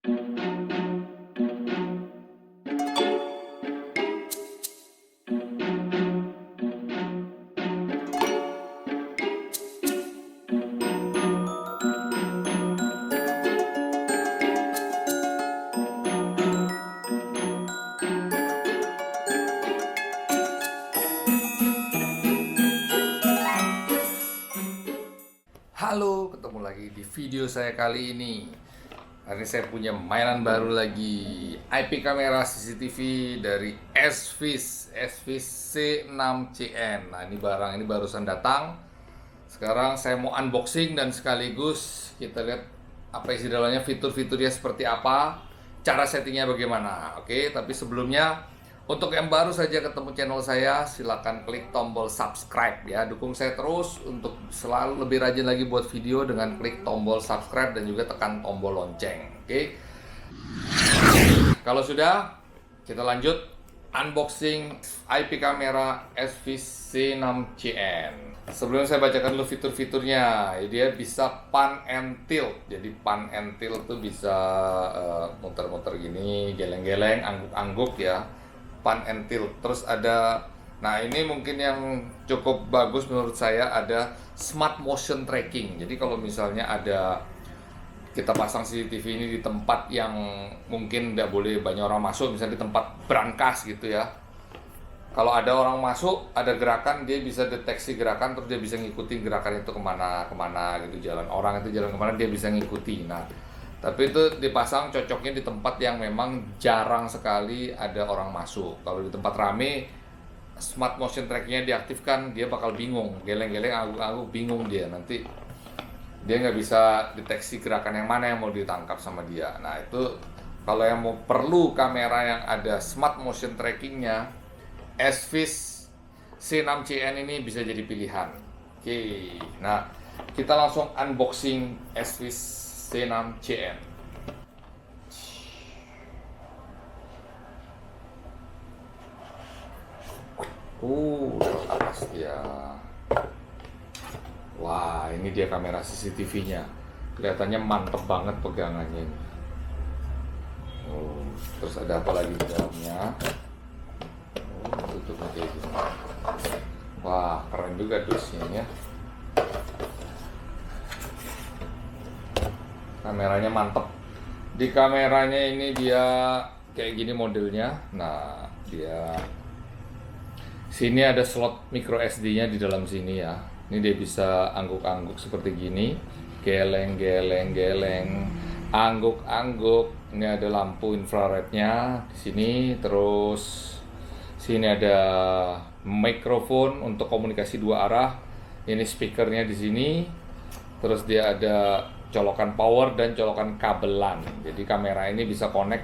Halo, ketemu lagi di video saya kali ini. Hari ini saya punya mainan baru lagi, IP kamera CCTV dari SVIS C6CN. Nah, ini barang ini barusan datang. Sekarang saya mau unboxing dan sekaligus kita lihat apa isi dalamnya, fitur-fiturnya seperti apa, cara settingnya bagaimana. Oke, tapi sebelumnya untuk yang baru saja ketemu channel saya, silahkan klik tombol subscribe ya. Dukung saya terus untuk selalu lebih rajin lagi buat video dengan klik tombol subscribe dan juga tekan tombol lonceng. Oke. Kalau sudah, kita lanjut unboxing IP kamera SVIS C6CN. Sebelumnya saya bacakan dulu fitur-fiturnya. Dia bisa pan and tilt. Jadi pan and tilt tuh bisa muter-muter gini, geleng-geleng, angguk-angguk ya. Pan and tilt. Terus ada, nah ini mungkin yang cukup bagus menurut saya, ada smart motion tracking. Jadi kalau misalnya ada kita pasang CCTV ini di tempat yang mungkin tidak boleh banyak orang masuk, misalnya di tempat brankas gitu ya. Kalau ada orang masuk, ada gerakan, dia bisa deteksi gerakan, terus dia bisa ngikutin gerakan itu kemana gitu, jalan orang itu jalan kemana, dia bisa ngikuti. Nah, tapi itu dipasang cocoknya di tempat yang memang jarang sekali ada orang masuk. Kalau di tempat rame, smart motion trackingnya diaktifkan, dia bakal bingung, geleng-geleng, angguk-angguk, bingung dia. Nanti dia nggak bisa deteksi gerakan yang mana yang mau ditangkap sama dia. Nah itu kalau yang mau perlu kamera yang ada smart motion trackingnya, SVIS C6CN ini bisa jadi pilihan. Oke, nah kita langsung unboxing SVIS C6CN. Atas dia. Wah, ini dia kamera CCTV-nya. Kelihatannya mantep banget pegangannya ini. Terus ada apa lagi di dalamnya? Tutupnya kayak gini. Wah, keren juga dusnya ya. Kameranya mantep. Di kameranya ini dia kayak gini modelnya. Nah, dia sini ada slot micro SD-nya di dalam sini ya. Ini dia bisa angguk-angguk seperti gini, geleng-geleng, angguk-angguk. Ini ada lampu infrarednya di sini. Terus sini ada mikrofon untuk komunikasi dua arah. Ini speakernya di sini. Terus dia ada colokan power dan colokan kabelan. Jadi kamera ini bisa connect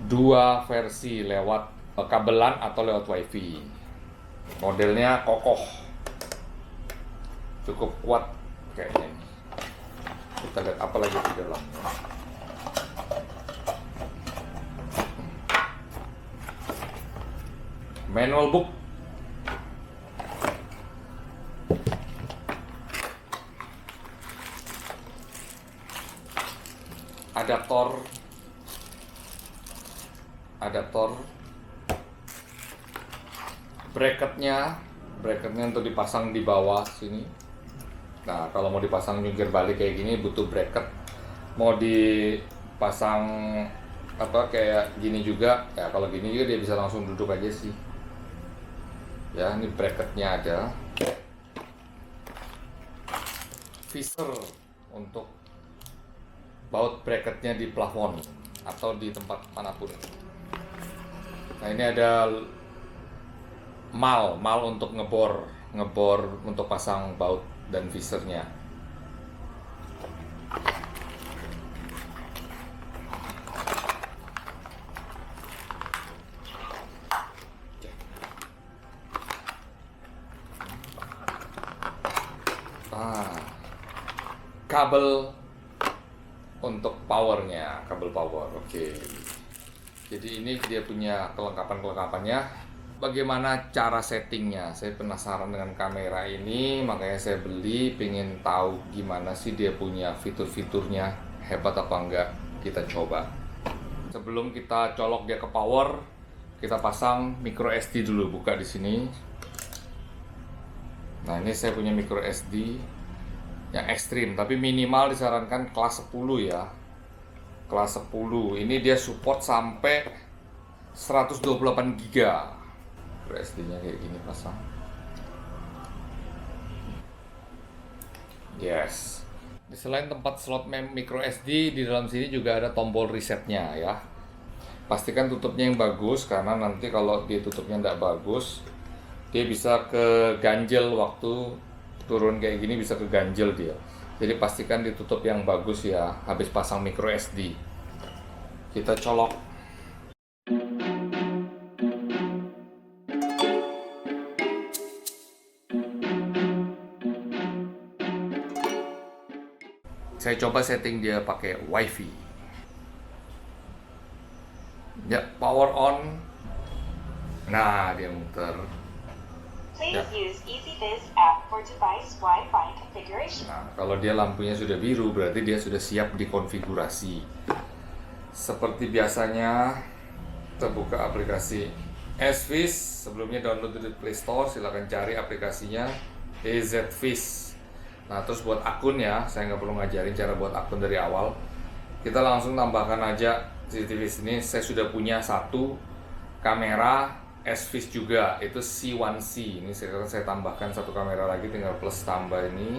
dua versi lewat kabelan atau lewat wifi. Modelnya kokoh, cukup kuat kayaknya. Kita lihat apa lagi di dalamnya. Manual book, adaptor, bracketnya untuk dipasang di bawah sini. Nah, kalau mau dipasang jungkir balik kayak gini butuh bracket. Mau dipasang apa kayak gini juga, ya kalau gini juga dia bisa langsung duduk aja sih. Ya, ini bracketnya ada. Visor untuk baut bracketnya di plafon atau di tempat manapun. Nah, ini ada mal untuk ngebor untuk pasang baut dan visornya. Kabel untuk powernya, kabel power. Oke. Jadi ini dia punya kelengkapannya. Bagaimana cara settingnya? Saya penasaran dengan kamera ini, makanya saya beli, pengen tahu gimana sih dia punya fitur-fiturnya, hebat apa enggak. Kita coba. Sebelum kita colok dia ke power, kita pasang micro SD dulu. Buka di sini. Nah, ini saya punya micro SD yang ekstrim, tapi minimal disarankan kelas 10 ya. Kelas 10. Ini dia support sampai 128 GB. Micro SD-nya kayak gini pasang. Yes. Selain tempat slot micro SD, di dalam sini juga ada tombol resetnya ya. Pastikan tutupnya yang bagus, karena nanti kalau dia tutupnya tidak bagus, dia bisa keganjel waktu turun kayak gini, bisa keganjel dia. Jadi pastikan ditutup yang bagus ya, habis pasang micro SD. Kita colok. Saya coba setting dia pakai WiFi. Ya, power on. Nah, dia muter. Please use EasyViz app for device Wi-Fi configuration. Nah, kalau dia lampunya sudah biru, berarti dia sudah siap dikonfigurasi. Seperti biasanya, kita buka aplikasi SViz. Sebelumnya download dari Play Store, silahkan cari aplikasinya EZViz. Nah, terus buat akun ya, saya nggak perlu ngajarin cara buat akun dari awal. Kita langsung tambahkan aja CCTV ini. Saya sudah punya satu kamera SViz juga, itu C1C. Ini sekarang saya tambahkan satu kamera lagi, tinggal plus tambah ini.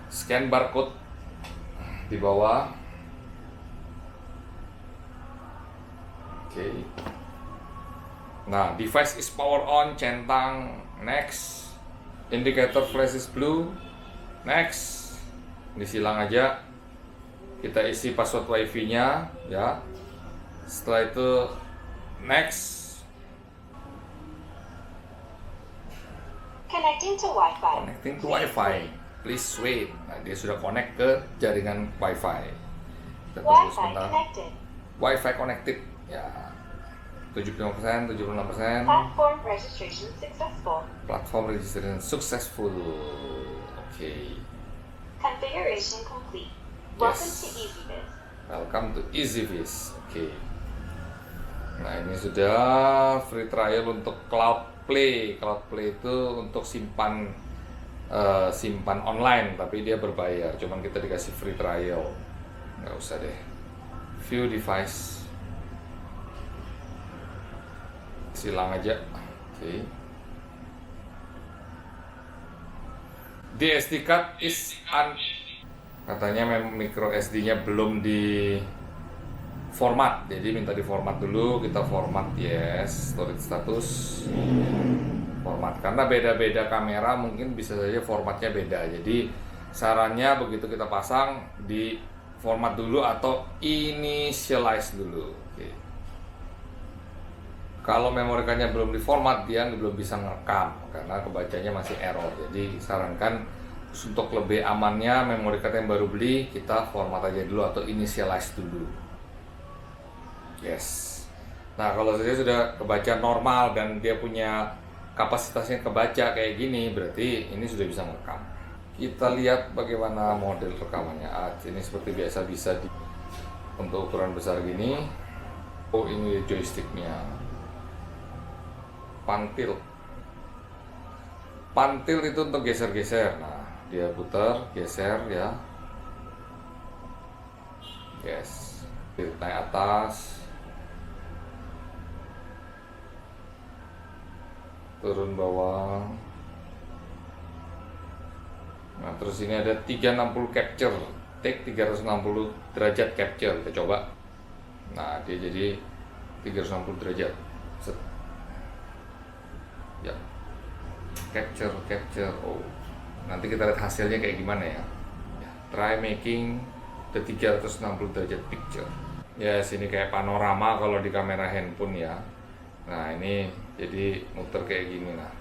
Scan barcode di bawah. Oke. Nah, device is power on, centang, next. Indicator flash is blue, next. Disilang aja. Kita isi password WiFi nya ya. Setelah itu next. Connecting to Wi-Fi. Connecting to Wi-Fi. Please wait. Nah, dia sudah connect ke jaringan Wi-Fi. Kita tunggu Wi-Fi sebentar. connected. Wi-Fi connected ya. 75%, 76%. Platform registration successful. Platform registration successful. Oke. Configuration complete. Welcome to EasyViz. Welcome to EasyViz. Oke. Nah, ini sudah free trial untuk Cloud Play. Cloud Play itu untuk simpan online, tapi dia berbayar. Cuman kita dikasih free trial. Nggak usah deh. View device. Silang aja. Oke. The SD card is katanya micro SD-nya belum di format, jadi minta di format dulu. Kita format, yes. Storage status format, karena beda-beda kamera mungkin bisa saja formatnya beda. Jadi sarannya begitu kita pasang, di format dulu atau initialize dulu. Oke. Kalau memory card-nya belum diformat, dia belum bisa ngerekam karena kebacanya masih error. Jadi sarankan untuk lebih amannya memory card yang baru beli, kita format aja dulu atau initialize dulu. Yes. Nah, kalau saja sudah kebaca normal dan dia punya kapasitasnya kebaca kayak gini, berarti ini sudah bisa merekam. Kita lihat bagaimana model rekamannya. Ini seperti biasa bisa untuk ukuran besar gini. Oh, ini joysticknya. Pantil itu untuk geser-geser. Nah, dia putar, geser ya. Yes. Naik atas, turun bawah. Nah, terus ini ada 360 capture, take 360 derajat capture. Kita coba. Nah, dia jadi 360 derajat. Set. Ya, capture. Oh, nanti kita lihat hasilnya kayak gimana ya. Try making the 360 derajat picture. Ya, sini kayak panorama kalau di kamera handphone ya. Nah, ini jadi muter kayak gini. Nah,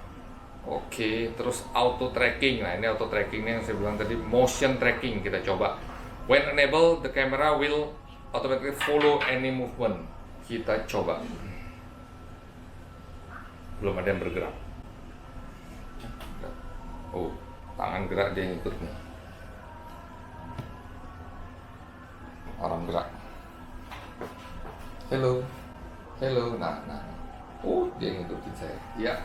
oke. Terus auto tracking. Nah, ini auto trackingnya yang saya bilang tadi, motion tracking. Kita coba. When enabled, the camera will automatically follow any movement. Kita coba. Belum ada yang bergerak. Oh, tangan gerak, dia ngikut nih. orang gerak. Hello, hello, nah, oh dia ngikutin saya, ya,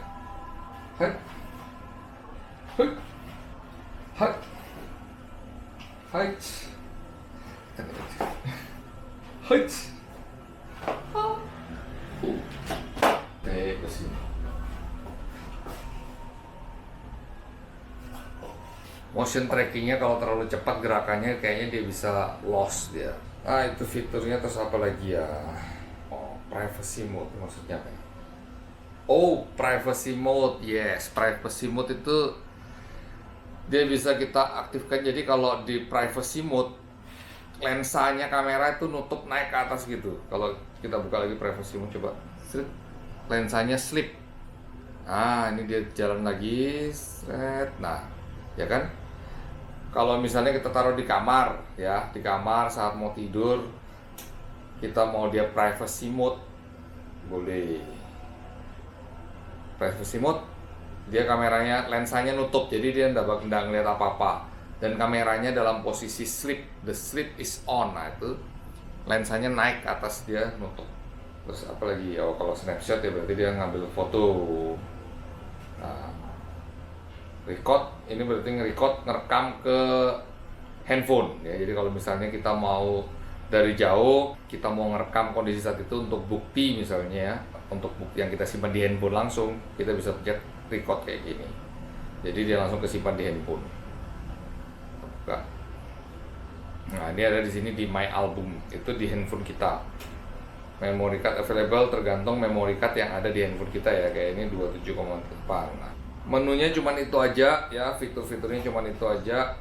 hai, hai, hai, hai, hai, ke sini. Motion trackingnya kalau terlalu cepat gerakannya kayaknya dia bisa lost dia. Ah itu fiturnya, terus apa lagi ya? Oh, privacy mode maksudnya apa ya? Oh, privacy mode, yes, privacy mode itu dia bisa kita aktifkan. Jadi kalau di privacy mode lensanya kamera itu nutup naik ke atas gitu. Kalau kita buka lagi privacy mode, coba slip, lensanya slip. Ah ini dia jalan lagi, set. Nah, ya kan? Kalau misalnya kita taruh di kamar, ya, di kamar saat mau tidur, kita mau dia privacy mode, boleh. Privacy mode, dia kameranya, lensanya nutup, jadi dia nggak ngeliat apa-apa. Dan kameranya dalam posisi sleep, the sleep is on, nah itu lensanya naik ke atas, dia nutup. Terus apa lagi? Oh, kalau snapshot ya berarti dia ngambil foto. Nah, record ini berarti ngerekam ke handphone ya. Jadi kalau misalnya kita mau dari jauh, kita mau ngerekam kondisi saat itu untuk bukti misalnya ya, untuk bukti yang kita simpan di handphone langsung, kita bisa pencet record kayak gini. Jadi dia langsung kesimpan di handphone. Buka. Nah, ini ada di sini di My Album, itu di handphone kita. Memory card available tergantung memory card yang ada di handphone kita ya, kayak ini 27,4. Nah, menunya cuman itu aja ya, fitur-fiturnya cuman itu aja.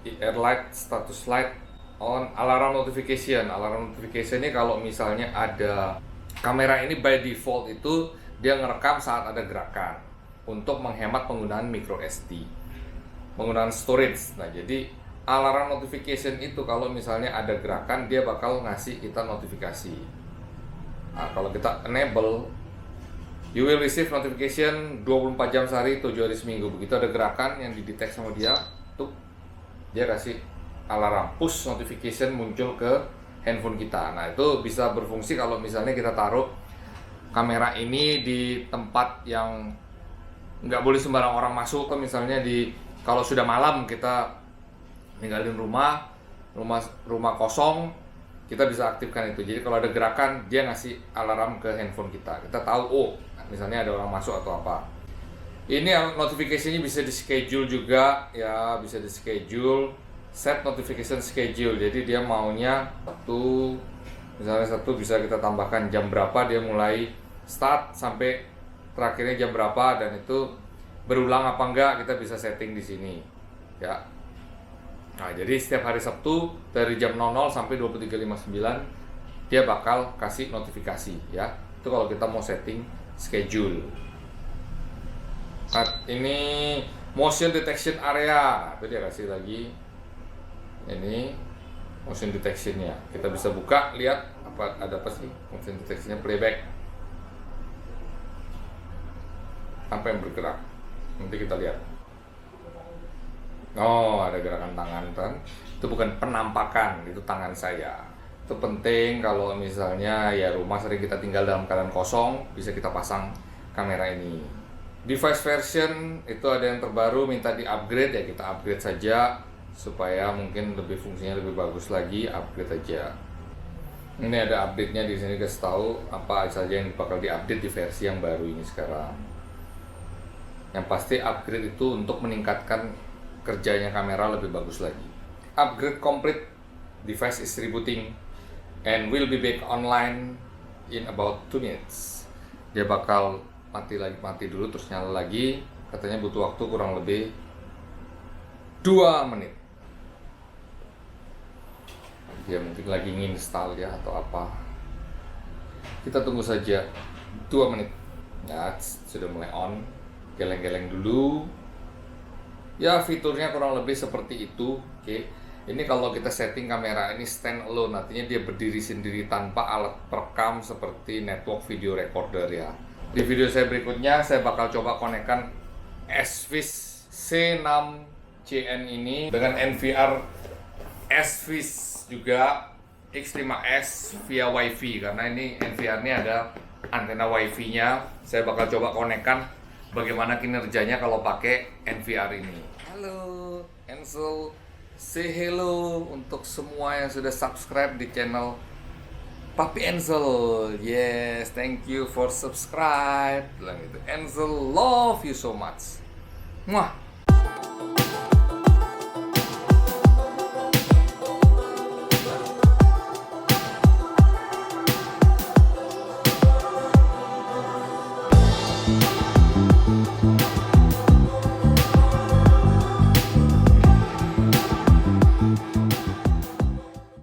Air light, status light on, alarm notification. Alarm notification ini kalau misalnya ada kamera ini by default itu dia ngerekam saat ada gerakan untuk menghemat penggunaan micro SD, penggunaan storage. Nah, jadi alarm notification itu kalau misalnya ada gerakan dia bakal ngasih kita notifikasi. Nah, kalau kita enable, you will receive notification 24 jam sehari, 7 hari seminggu. Begitu ada gerakan yang didetek sama dia, tuh dia kasih alarm push notification muncul ke handphone kita. Nah, itu bisa berfungsi kalau misalnya kita taruh kamera ini di tempat yang nggak boleh sembarang orang masuk. Atau misalnya kalau sudah malam kita ninggalin rumah kosong, kita bisa aktifkan itu. Jadi kalau ada gerakan, dia ngasih alarm ke handphone kita. Kita tahu, oh, misalnya ada orang masuk atau apa. Ini notifikasinya bisa di schedule juga, ya, bisa di schedule. Set notification schedule. Jadi dia maunya satu bisa kita tambahkan jam berapa dia mulai start sampai terakhirnya jam berapa, dan itu berulang apa enggak kita bisa setting di sini, ya. Nah, jadi setiap hari Sabtu dari jam 00 sampai 23.59 dia bakal kasih notifikasi ya. Itu kalau kita mau setting schedule. Nah, ini motion detection area. Nah, itu dia kasih lagi. Ini motion detectionnya. Kita bisa buka, lihat ada apa sih motion detectionnya, playback. Apa yang bergerak? Nanti kita lihat. Oh, ada gerakan tangan kan? Itu bukan penampakan, itu tangan saya. Itu penting kalau misalnya ya rumah sering kita tinggal dalam keadaan kosong, bisa kita pasang kamera ini. Device version itu ada yang terbaru, minta di-upgrade ya, kita upgrade saja supaya mungkin lebih fungsinya lebih bagus lagi, upgrade aja. Ini ada update-nya di sini, kasih tahu apa saja yang bakal di-update di versi yang baru ini sekarang. Yang pasti upgrade itu untuk meningkatkan kerjanya kamera lebih bagus lagi. Upgrade complete, device is rebooting and will be back online in about 2 minutes. Dia bakal mati dulu terus nyala lagi. Katanya butuh waktu kurang lebih 2 menit. Dia mungkin lagi nginstal ya atau apa. Kita tunggu saja 2 menit. Ya, sudah mulai on. Geleng-geleng dulu. Ya, fiturnya kurang lebih seperti itu. Oke. Ini kalau kita setting kamera ini stand alone, artinya dia berdiri sendiri tanpa alat perekam seperti network video recorder ya. Di video saya berikutnya saya bakal coba konekkan SVIS C6 CN ini dengan NVR SVIS juga X5S via WiFi, karena ini NVR-nya ada antena WiFi-nya. Saya bakal coba konekkan bagaimana kinerjanya kalau pakai NVR ini. Halo Ansel, say hello untuk semua yang sudah subscribe di channel Papi Ansel. Yes, thank you for subscribe. Bilang gitu. Ansel love you so much. Muah.